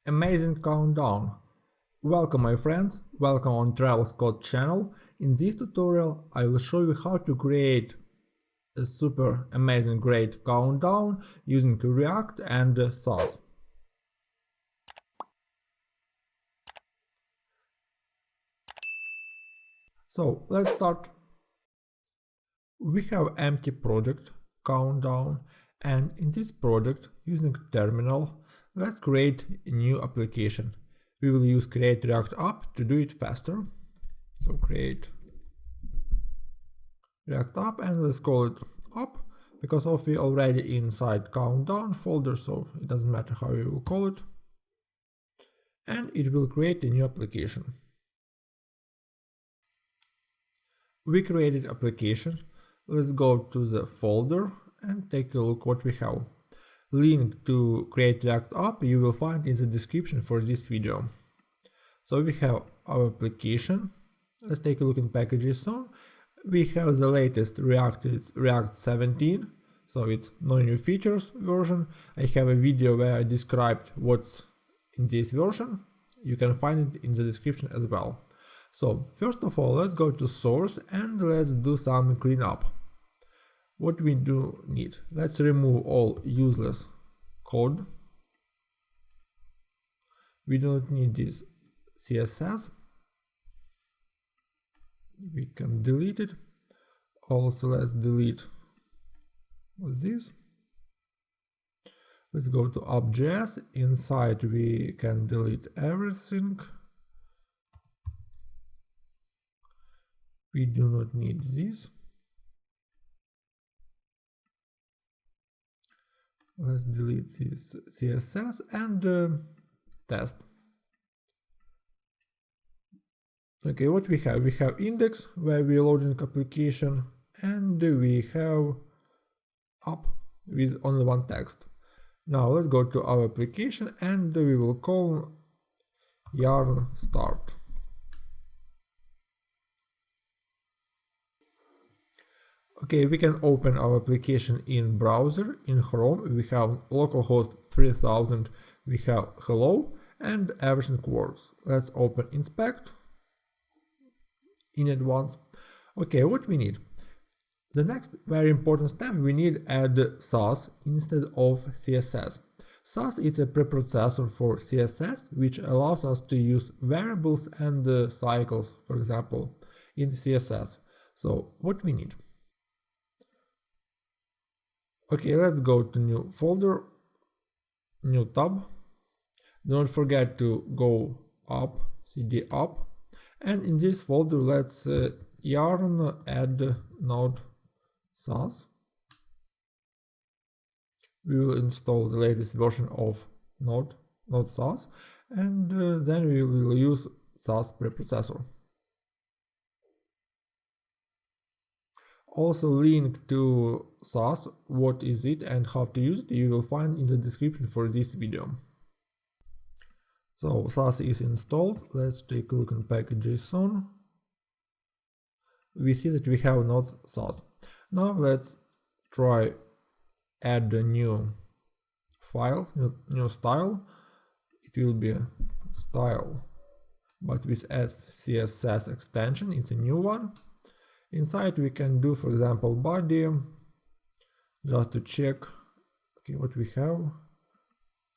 Amazing countdown! Welcome my friends, welcome on Travis Code channel. In this tutorial I will show you how to create a super amazing great countdown using React and SAS. So let's start. We have empty project countdown, and in this project using terminal let's create a new application. We will use create React app to do it faster. So create React app and let's call it app because of we already inside countdown folder, so it doesn't matter how you will call it. And it will create a new application. We created application. Let's go to the folder and take a look what we have. Link to create React app you will find in the description for this video. So we have our application. Let's take a look in package.json. We have the latest React, it's React 17, so it's no new features version. I have a video where I described what's in this version. You can find it in the description as well. So first of all, let's go to source and let's do some cleanup. What we do need, let's remove all useless code. We don't need this CSS. We can delete it. Also let's delete this. Let's go to app.js. Inside we can delete everything. We do not need this. Let's delete this CSS and test. Okay, what we have? We have index where we are loading application and we have app with only one text. Now let's go to our application and we will call yarn start. Okay, we can open our application in browser, in Chrome. We have localhost 3000, we have hello and everything works. Let's open inspect in advance. Okay, what we need? The next very important step, we need add SAS instead of CSS. SAS is a preprocessor for CSS, which allows us to use variables and cycles, for example, in CSS. So what we need? Okay, let's go to new folder, new tab. Don't forget to go up, cd up, and in this folder let's yarn add NodeSaS. We will install the latest version of NodeSaS, and then we will use SAS preprocessor. Also link to SAS, what is it and how to use it, you will find in the description for this video. So SAS is installed. Let's take a look in package.json. We see that we have NodeSaS. Now let's try add a new file, new style. It will be style, but with CSS extension. It's a new one. Inside we can do, for example, body, just to check. Okay, what we have,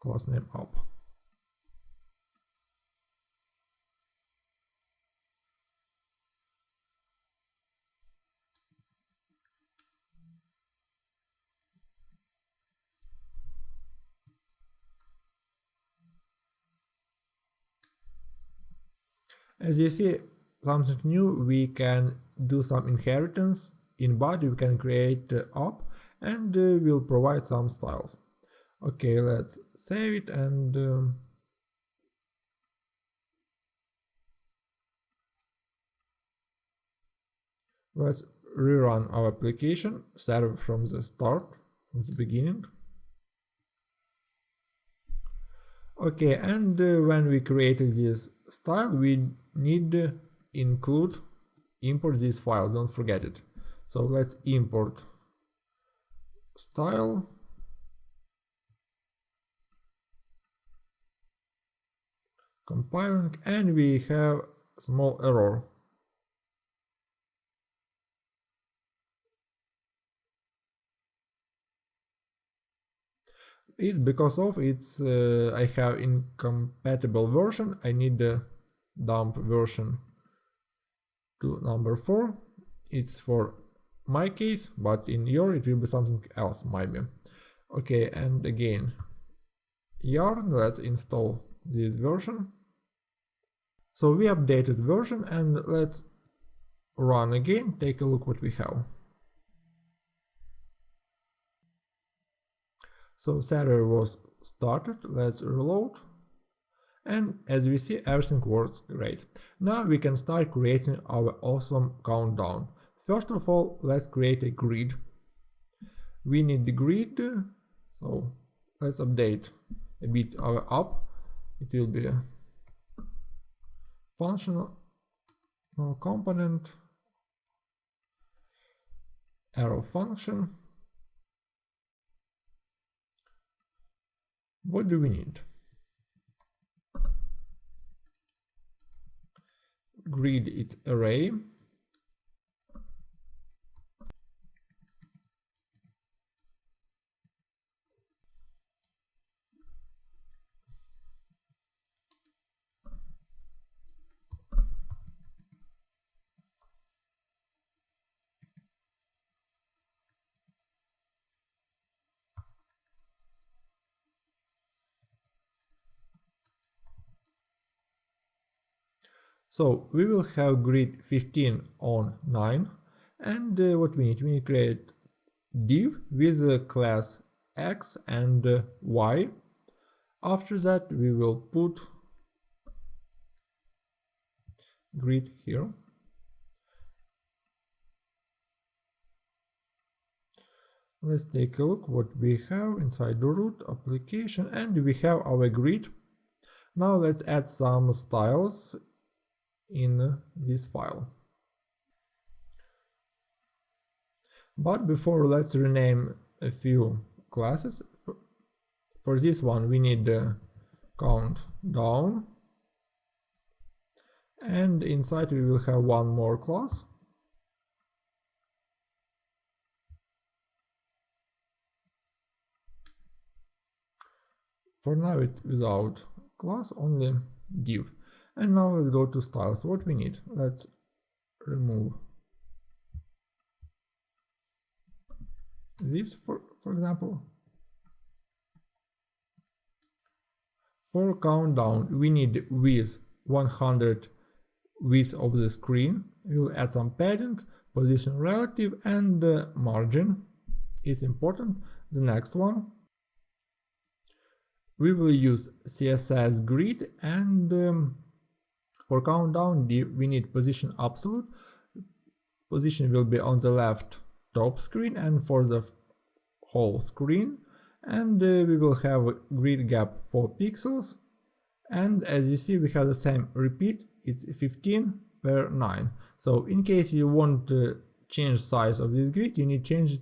class name app. As you see, something new, we can do some inheritance. In body we can create app and we'll provide some styles. Okay, let's save it and let's rerun our application, start from the start, from the beginning. Okay, and when we created this style, we need to import this file, don't forget it. So let's import style compiling, and we have small error. It's because of I have incompatible version. I need the dump version to number 4. It's for my case, but in your it will be something else maybe. Okay, and again yarn, let's install this version. So we updated version, and let's run again, take a look what we have. So server was started, let's reload, and as we see everything works great. Now we can start creating our awesome countdown. First of all, let's create a grid. We need the grid, so let's update a bit our app. It will be a functional component, arrow function. What do we need? Grid, it's array. So we will have grid 15 on 9, and what we need to create div with a class x and y. After that we will put grid here. Let's take a look what we have inside the root application, and we have our grid. Now let's add some styles in this file. But before, let's rename a few classes. For this one we need the countdown, and inside we will have one more class. For now it's without class, only div. And now let's go to styles. What we need? Let's remove this for example. For countdown we need width 100 width of the screen. We'll add some padding, position relative, and margin. It's important. The next one, we will use CSS Grid, and for countdown we need position absolute. Position will be on the left top screen and for the whole screen, and we will have a grid gap 4 pixels, and as you see we have the same repeat, it's 15 per 9. So in case you want to change size of this grid, you need to change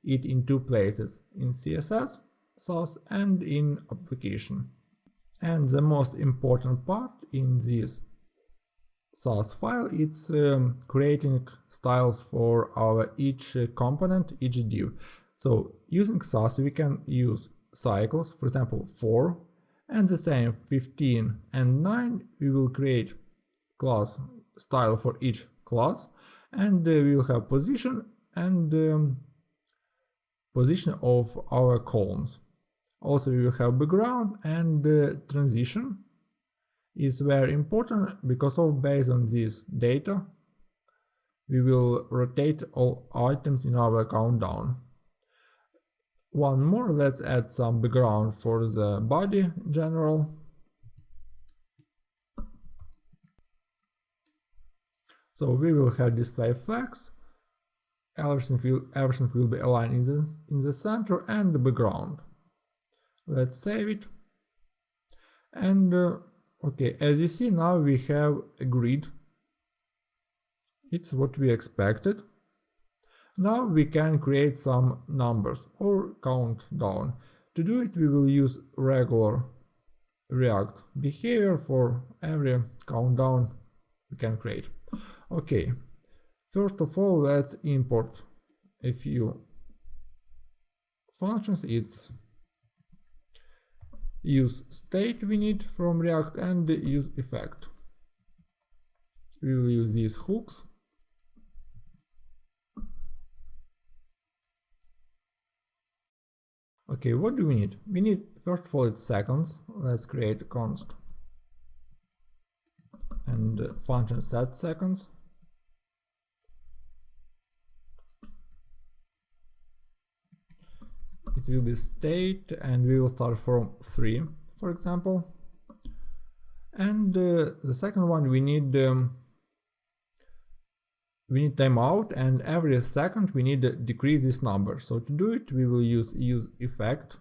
it in 2 places, in CSS SAS and in application. And the most important part in this SAS file, it's creating styles for our each component, each div. So using SAS we can use cycles, for example 4, and the same 15 and 9 we will create class style for each class, and we will have position and position of our columns. Also we will have background, and transition is very important because of based on this data we will rotate all items in our countdown. One more, let's add some background for the body general. So we will have display flags, everything will be aligned in the center, and the background. Let's save it, and okay, as you see now we have a grid. It's what we expected. Now we can create some numbers or countdown. To do it we will use regular React behavior for every countdown we can create. Okay, first of all, let's import a few functions. It's useState we need from React and useEffect. We will use these hooks. Okay, what do we need? We need, first of all, it's seconds. Let's create const and function set seconds. It will be state and we will start from 3, for example. And the second one, we need timeout, and every second we need to decrease this number. So to do it, we will use useEffect.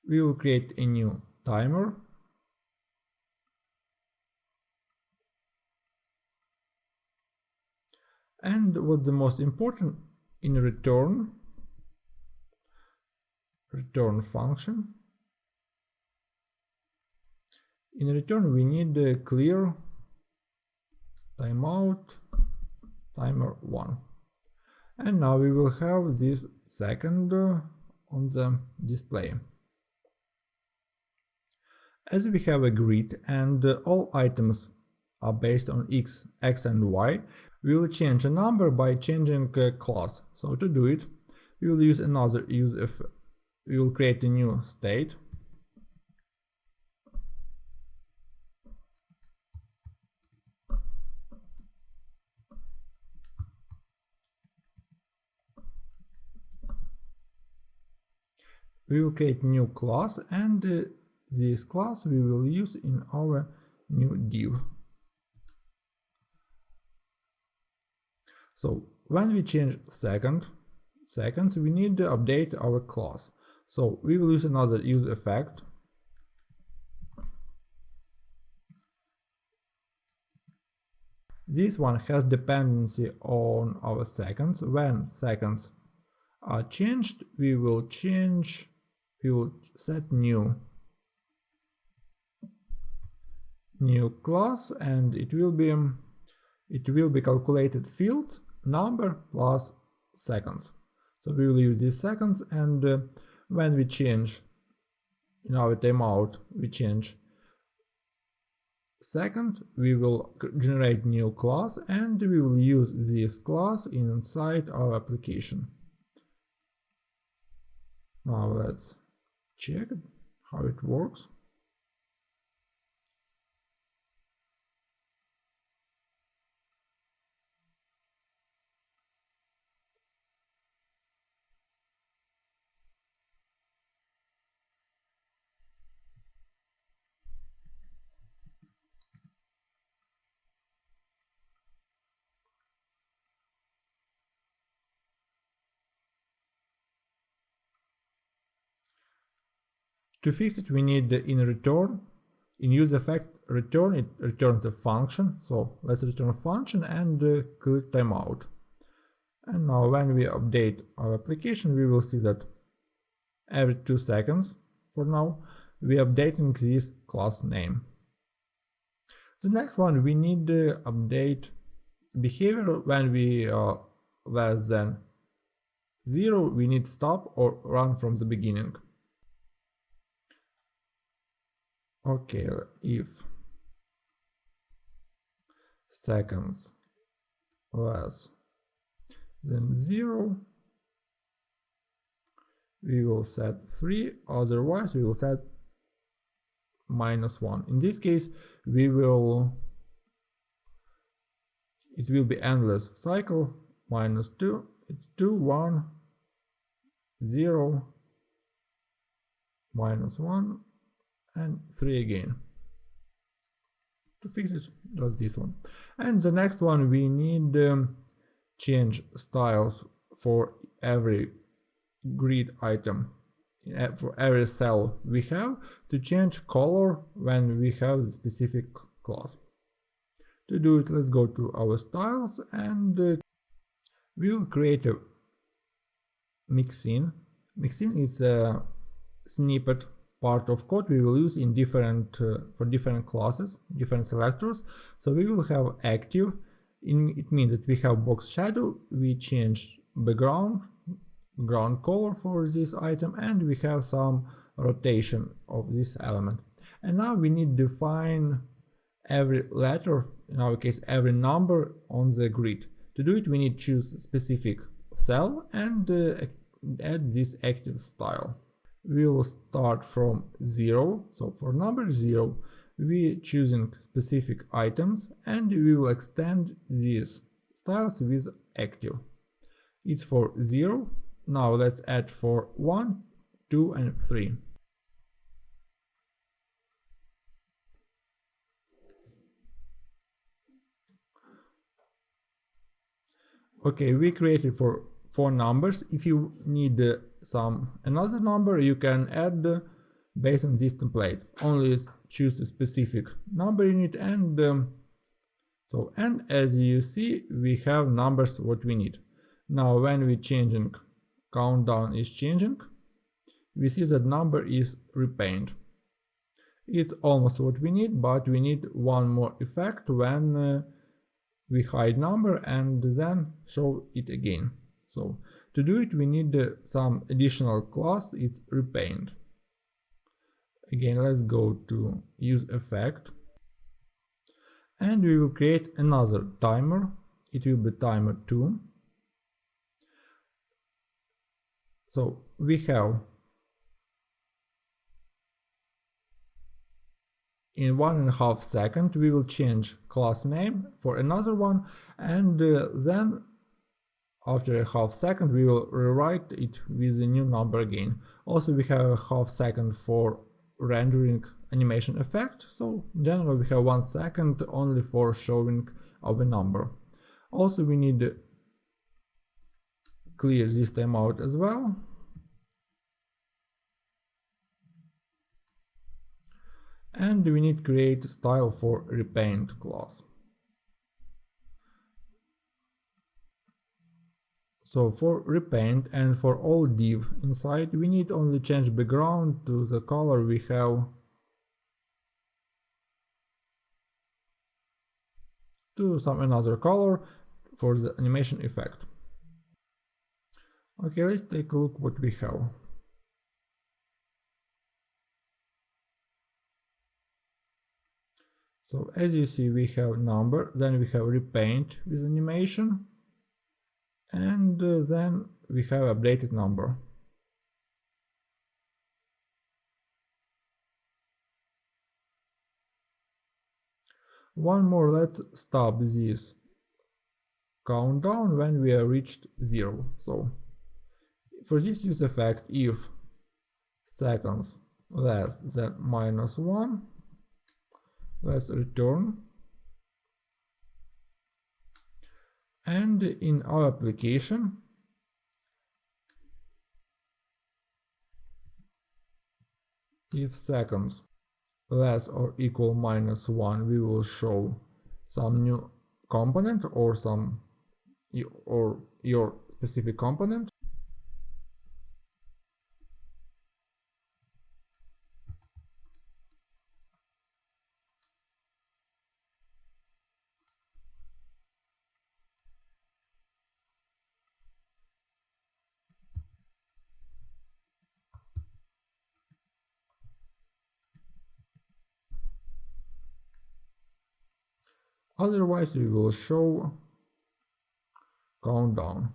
We will create a new timer. And what's the most important, in return function, in return we need a clear timeout timer 1. And now we will have this second on the display. As we have a grid and all items are based on x, and y, we will change a number by changing a class. So to do it, we will use another useEffect. We will create a new state. We will create a new class, and this class we will use in our new div. So when we change seconds, we need to update our class. So we will use another useEffect. This one has dependency on our seconds. When seconds are changed, we will set new class, and it will be calculated fields number plus seconds. So we will use these seconds, and when we change in our timeout, we change second, we will generate new class, and we will use this class inside our application. Now let's check how it works. To fix it, we need the in useEffect return, it returns a function. So let's return a function and clear timeout. And now when we update our application, we will see that every 2 seconds, for now, we are updating this class name. The next one, we need to update behavior when we are less than 0, we need stop or run from the beginning. Okay, if seconds less than 0, we will set 3, otherwise we will set -1. In this case, it will be endless cycle, -2, it's 2, 1, 0, -1, and 3 again. To fix it, just this one. And the next one, we need change styles for every grid item, for every cell we have, to change color when we have the specific class. To do it, let's go to our styles, and we will create a mixin. Mixin is a snippet part of code we will use in different for different classes, different selectors. So we will have active. It means that we have box shadow. We change background color for this item, and we have some rotation of this element. And now we need to define every letter, in our case every number on the grid. To do it, we need to choose a specific cell and add this active style. We will start from 0, so for number 0 we choosing specific items, and we will extend these styles with active. It's for 0. Now let's add for 1, 2 and 3. Okay, we created for 4 numbers. If you need another number, you can add based on this template. Only choose a specific number unit, and and as you see, we have numbers what we need. Now when we changing, countdown is changing, we see that number is repaint. It's almost what we need, but we need one more effect when we hide number and then show it again. So to do it, we need some additional class. It's repaint. Again, let's go to useEffect, and we will create another timer. It will be timer 2. So we have in 1.5 seconds we will change class name for another one, and then after a half second we will rewrite it with a new number again. Also, we have a half second for rendering animation effect, so in general we have 1 second only for showing of a number. Also, we need to clear this timeout as well. And we need to create style for repaint class. So for repaint and for all div inside, we need only change background to the color we have to some another color for the animation effect. Okay, let's take a look what we have. So as you see, we have number, then we have repaint with animation, and then we have updated number. One more, let's stop this countdown when we have reached 0. So for this use effect, if seconds less than -1, let's return, and in our application if seconds less or equal -1, we will show some new component or your specific component. Otherwise, we will show countdown.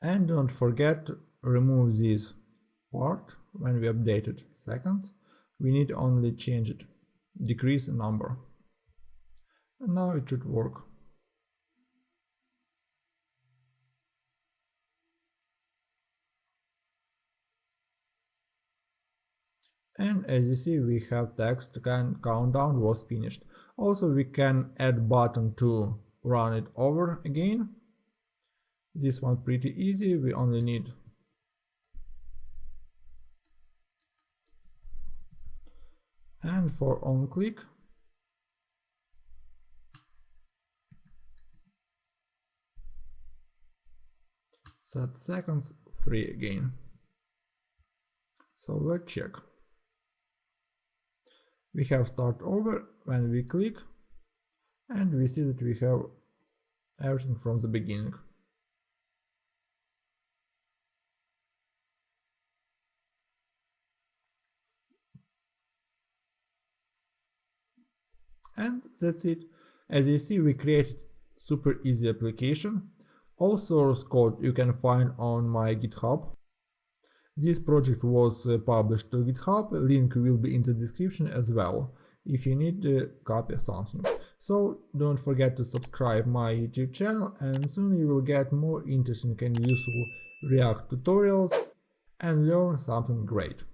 And don't forget to remove this part when we updated seconds. We need only change it, decrease the number. And now it should work. And as you see, we have text and countdown was finished. Also, we can add button to run it over again. This one pretty easy, we only need and for on click set seconds 3 again. So let's check. We have start over when we click, and we see that we have everything from the beginning. And that's it. As you see, we created super easy application. All source code you can find on my GitHub. This project was published to GitHub, link will be in the description as well, if you need to copy something. So don't forget to subscribe my YouTube channel, and soon you will get more interesting and useful React tutorials and learn something great.